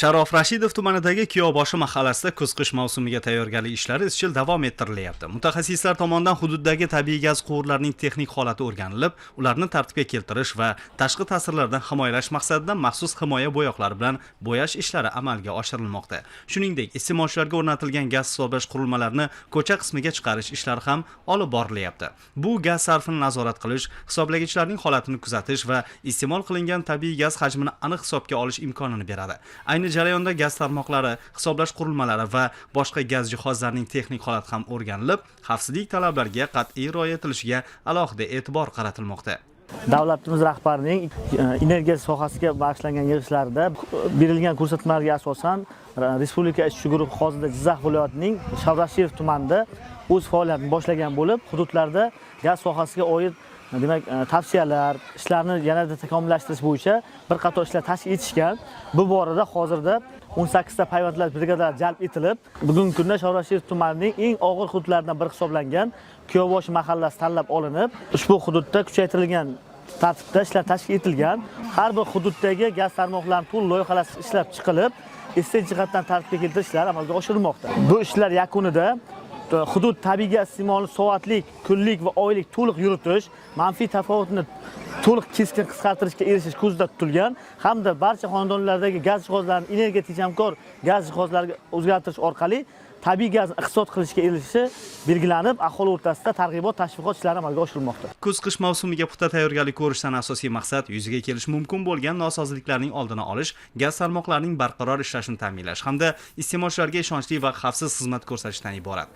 Sharof Rashidov tumanidagi Kiyovboshi mahallasida kuz-qish mavsumiga tayyorgarlik ishlari izchil davom ettirilyapti. Mutaxassislar tomonidan hududdagi tabiiy gaz quvurlarining texnik holati o'rganilib, ularni tartibga keltirish va tashqi ta'sirlardan himoyalash maqsadida maxsus himoya bo'yoqlari bilan bo'yash ishlari amalga oshirilmoqda. Shuningdek, iste'molchilarga o'rnatilgan gaz hisoblash qurilmalarini ko'cha qismiga chiqarish ishlari ham olib borilyapti. Bu gaz sarfini nazorat qilish, hisoblagichlarning holatini kuzatish va iste'mol qilingan tabiiy gaz hajmini aniq hisobga olish imkonini beradi. Ayni jarayonda gaz tarmoqlari, hisoblash qurilmalari va boshqa gaz jihozlarining texnik holati ham o'rganilib, xavfsizlik talablariga qat'iy rioya etilishiga alohida e'tibor qaratilmoqda. Davlatimiz rahbarining energiya sohasiga bag'ishlangan yig'ilishlarida berilgan ko'rsatmalarga asosan Respublika ishchi guruhi hozirda Jizzax viloyatining Shavrashiyev tumanida o'z faoliyatini boshlagan bo'lib, hududlarda gaz sohasiga oid demak tavsiyalar, ishlarni yanada takomillashtirish bo'yicha bir qator ishlar tashkil etishgan. Bu borada hozirda 18 ta payvandlar brigadalar jalb etilib, bugungi kunda Shavrashiyev tumanining eng og'ir hududlaridan biri hisoblangan Kiyovboshi mahallasi tanlab olinib, ushbu hududda kuchaytirilgan tartibda ishlar tashkil etilgan. Har bir hududdagi gaz tarmoqlarini to'liq loyihalasi ishlab chiqilib, estetik jihatdan tartibga keltirishlar amalga oshirilmoqda. Bu ishlar yakunida hudud tabiiy gaz iste'molini soatlik, kunlik va oylik to'liq yuritish, manfiy tafovutni to'liq keskin qisqartirishga erishish ko'zda tutilgan hamda barcha xonadonlardagi gaz jihozlarini energiya tejamkor gaz jihozlariga o'zgartirish orqali tabiiy gazni iqtisod qilishga erishishi belgilanib, aholi o'rtasida targ'ibot, tashviqot ishlari amalga oshirilmoqda. Kuz-qish mavsumiga puxta tayyorgarlik ko'rishdan asosiy maqsad yuzaga kelishi mumkin bo'lgan nosozliklarning oldini olish, gaz tarmoqlarining barqaror ishlashini ta'minlash hamda iste'molchilarga ishonchli va xavfsiz xizmat ko'rsatishdan iborat.